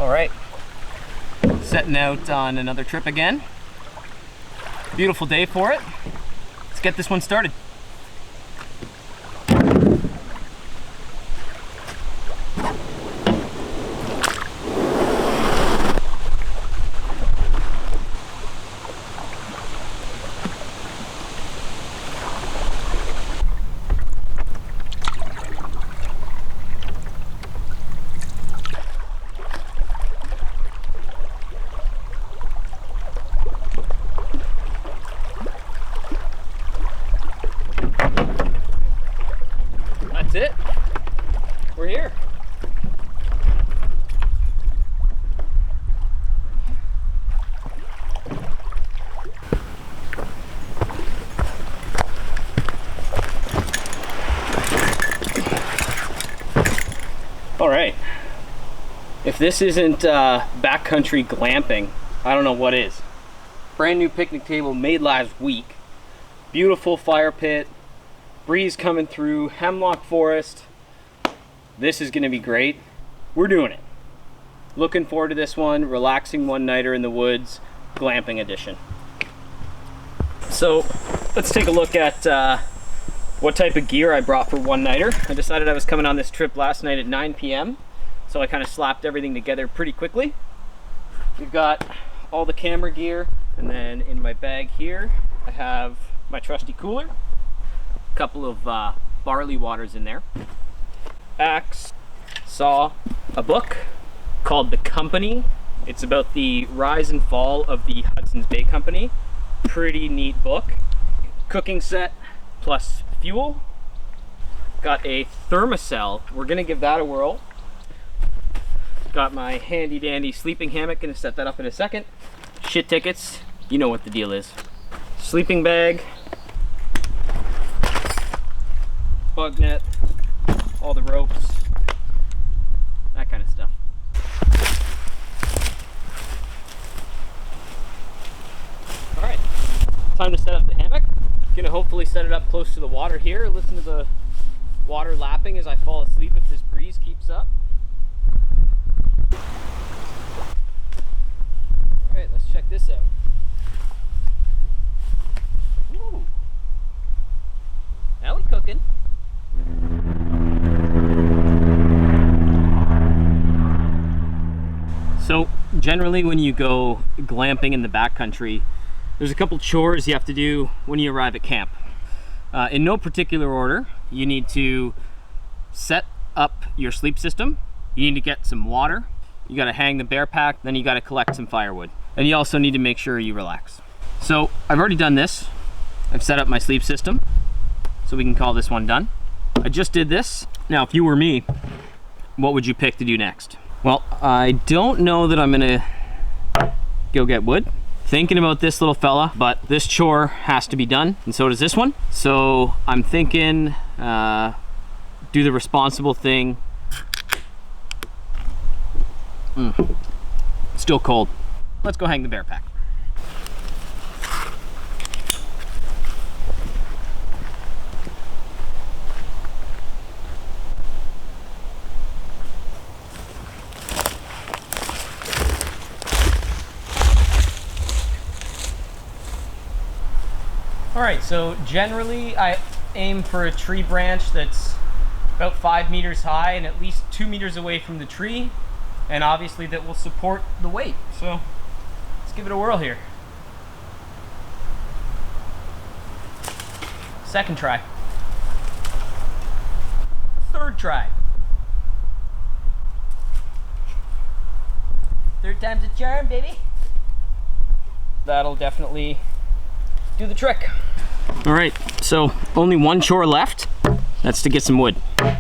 All right, setting out on another trip again. Beautiful day for it. Let's get this one started. That's it. We're here. All right. If this isn't backcountry glamping, I don't know what is. Brand new picnic table made last week. Beautiful fire pit. Breeze coming through, hemlock forest. This is gonna be great. We're doing it. Looking forward to this one. Relaxing one-nighter in the woods, glamping edition. So let's take a look at what type of gear I brought for one-nighter. I decided I was coming on this trip last night at 9 p.m. So I kind of slapped everything together pretty quickly. We've got all the camera gear, and then in my bag here, I have my trusty cooler. Couple of barley waters in there, axe, saw, a book called The Company. It's about the rise and fall of the Hudson's Bay Company. Pretty neat book. Cooking set plus fuel. Got a thermocell. We're gonna give that a whirl. Got my handy dandy sleeping hammock. Gonna set that up in a second. Shit tickets. You know what the deal is. Sleeping bag. Bug net, all the ropes, that kind of stuff. All right, time to set up the hammock. Gonna hopefully set it up close to the water here. Listen to the water lapping as I fall asleep if this breeze keeps up. All right, let's check this out. Ooh, now we cooking. So generally when you go glamping in the backcountry, there's a couple chores you have to do when you arrive at camp. In no particular order, you need to set up your sleep system, you need to get some water, you gotta hang the bear pack, then you gotta collect some firewood. And you also need to make sure you relax. So I've already done this. I've set up my sleep system, so we can call this one done. I just did this. Now, if you were me, what would you pick to do next? Well, I don't know that I'm gonna go get wood. Thinking about this little fella, but this chore has to be done, and so does this one. So I'm thinking, do the responsible thing. Still cold. Let's go hang the bear pack. All right, so generally I aim for a tree branch that's about 5 meters high and at least 2 meters away from the tree, and obviously that will support the weight. So let's give it a whirl here. Second try. Third try. Third time's a charm, baby. That'll definitely do the trick. All right, so only one chore left. That's to get some wood. A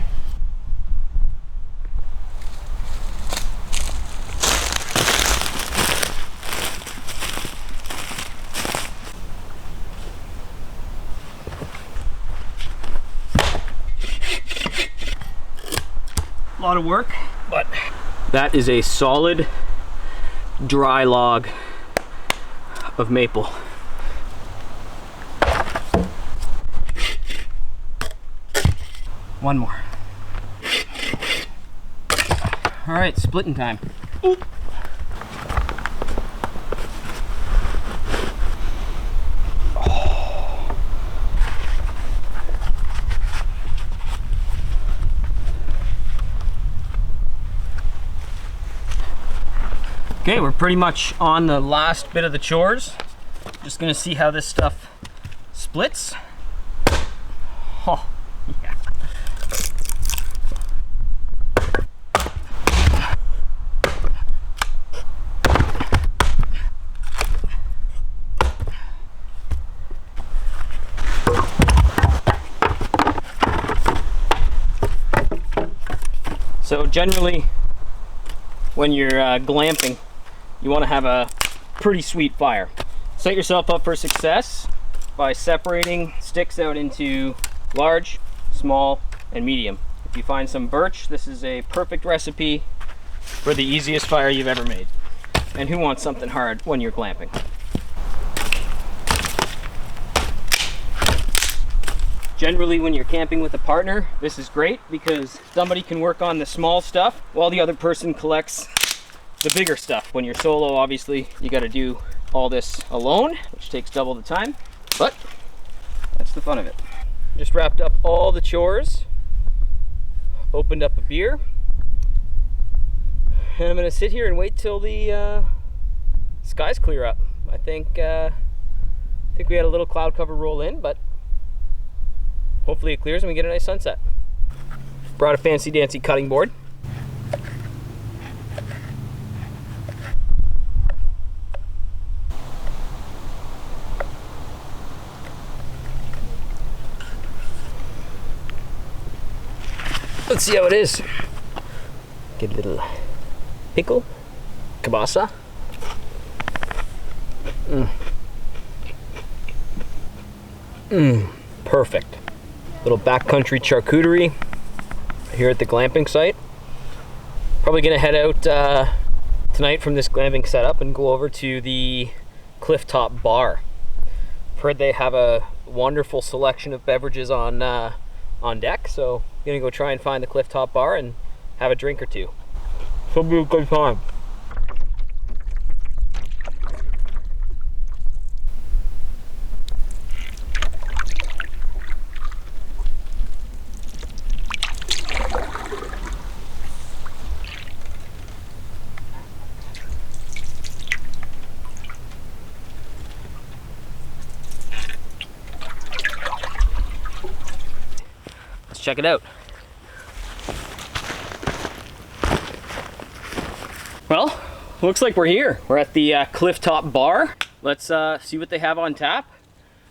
lot of work, but that is a solid dry log of maple. One more. All right, splitting time. Oop. Okay, we're pretty much on the last bit of the chores. Just gonna see how this stuff splits. Oh, yeah. So generally, when you're glamping, you want to have a pretty sweet fire. Set yourself up for success by separating sticks out into large, small, and medium. If you find some birch, this is a perfect recipe for the easiest fire you've ever made. And who wants something hard when you're glamping? Generally, when you're camping with a partner, this is great because somebody can work on the small stuff while the other person collects the bigger stuff. When you're solo, obviously, you got to do all this alone, which takes double the time, but that's the fun of it. Just wrapped up all the chores, opened up a beer, and I'm gonna sit here and wait till the skies clear up. I think we had a little cloud cover roll in, but hopefully it clears and we get a nice sunset. Brought a fancy dancy cutting board. Let's see how it is. Get a little pickle, kielbasa. Perfect. Little backcountry charcuterie here at the glamping site. Probably gonna head out tonight from this glamping setup and go over to the clifftop bar. I've heard they have a wonderful selection of beverages on deck, so I'm gonna go try and find the clifftop bar and have a drink or two. It'll be a good time. Check it out. Well, looks like we're here. We're at the clifftop bar. Let's see what they have on tap.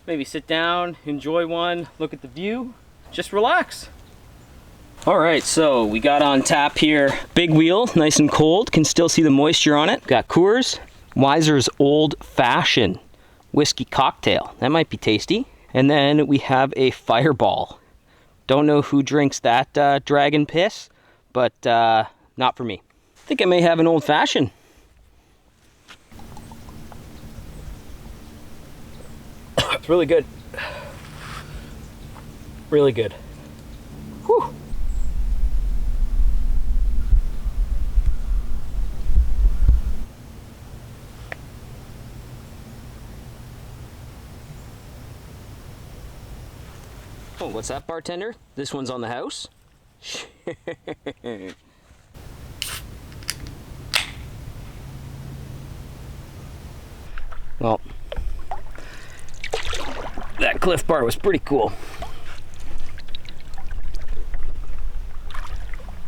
Maybe sit down, enjoy one, look at the view, just relax. All right, so we got on tap here, Big Wheel, nice and cold, can still see the moisture on it. Got Coors, Weiser's Old Fashioned whiskey cocktail. That might be tasty. And then we have a Fireball. Don't know who drinks that dragon piss, but not for me. I think I may have an old fashioned. It's really good. Really good. Whew. Oh, what's that, bartender? This one's on the house? Well, that cliff bar was pretty cool.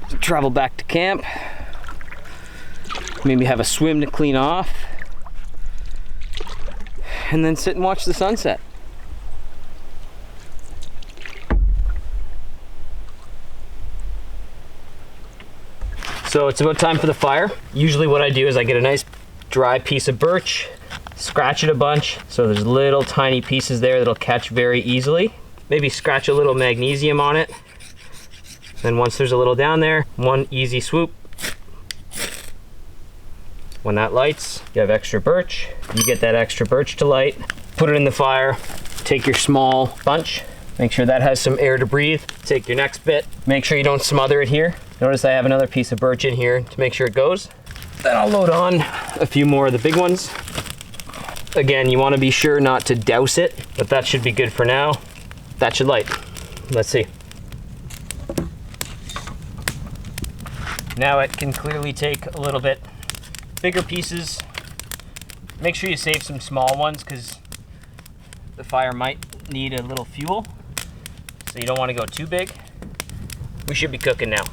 So travel back to camp. Maybe have a swim to clean off. And then sit and watch the sunset. So it's about time for the fire. Usually what I do is I get a nice dry piece of birch, scratch it a bunch, so there's little tiny pieces there that'll catch very easily. Maybe scratch a little magnesium on it. Then once there's a little down there, one easy swoop. When that lights, you have extra birch. You get that extra birch to light, put it in the fire, take your small bunch, make sure that has some air to breathe. Take your next bit, make sure you don't smother it here. Notice I have another piece of birch in here to make sure it goes. Then I'll load on a few more of the big ones. Again, you want to be sure not to douse it, but that should be good for now. That should light. Let's see. Now it can clearly take a little bit bigger pieces, make sure you save some small ones because the fire might need a little fuel. So you don't want to go too big. We should be cooking now.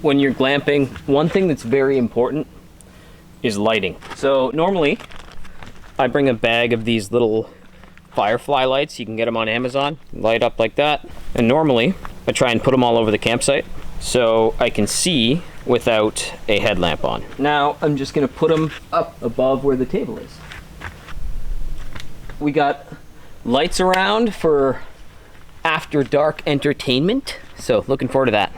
When you're glamping, one thing that's very important is lighting. So normally I bring a bag of these little firefly lights. You can get them on Amazon, light up like that. And normally I try and put them all over the campsite so I can see without a headlamp on. Now I'm just gonna put them up above where the table is. We got lights around for after dark entertainment, so looking forward to that.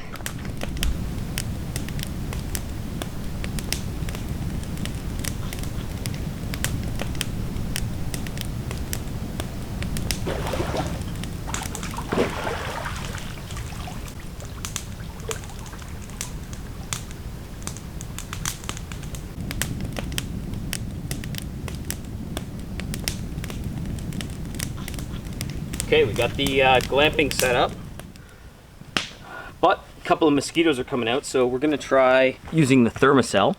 Okay, we got the glamping set up, but a couple of mosquitoes are coming out, so we're gonna try using the thermocell.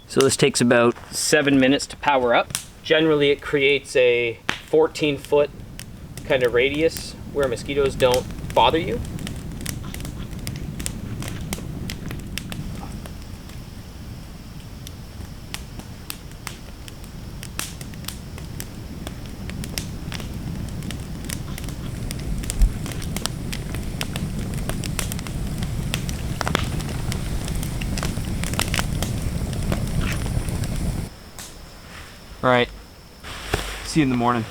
So this takes about 7 minutes to power up. Generally it creates a 14-foot kind of radius where mosquitoes don't bother you. All right, see you in the morning.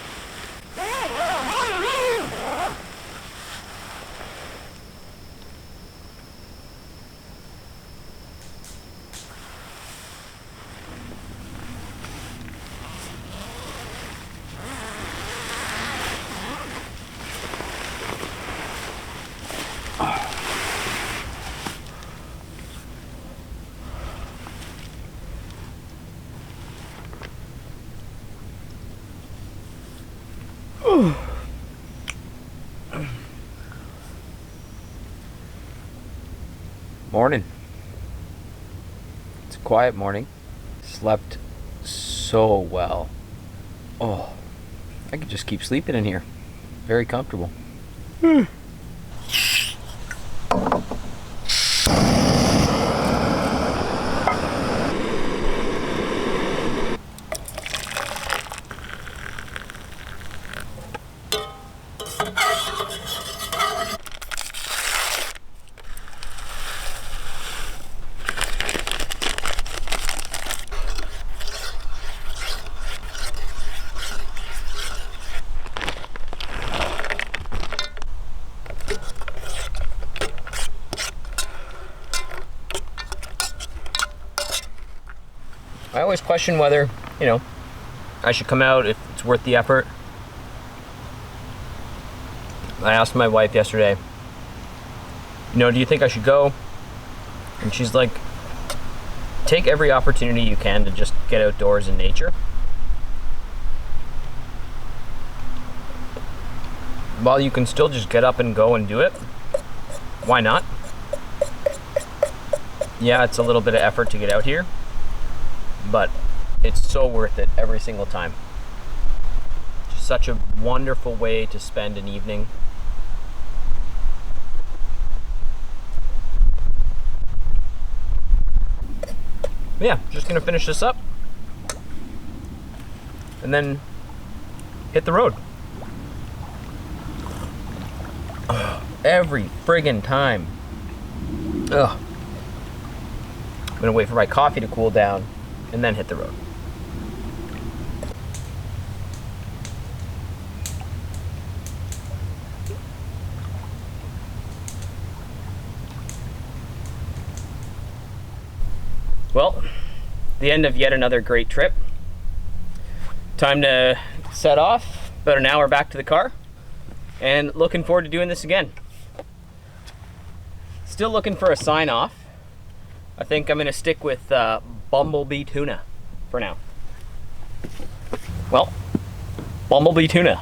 Morning. It's a quiet morning. Slept so well. Oh, I could just keep sleeping in here. Very comfortable. I always question whether, I should come out, if it's worth the effort. I asked my wife yesterday, do you think I should go? And she's like, take every opportunity you can to just get outdoors in nature. While you can still just get up and go and do it, why not? Yeah, it's a little bit of effort to get out here, but it's so worth it every single time. Just such a wonderful way to spend an evening. But yeah, just gonna finish this up and then hit the road. Every friggin' time. Ugh. I'm gonna wait for my coffee to cool down and then hit the road. Well, the end of yet another great trip. Time to set off, about an hour back to the car, and looking forward to doing this again. Still looking for a sign off. I think I'm gonna stick with bumblebee tuna for now. well, bumblebee tuna.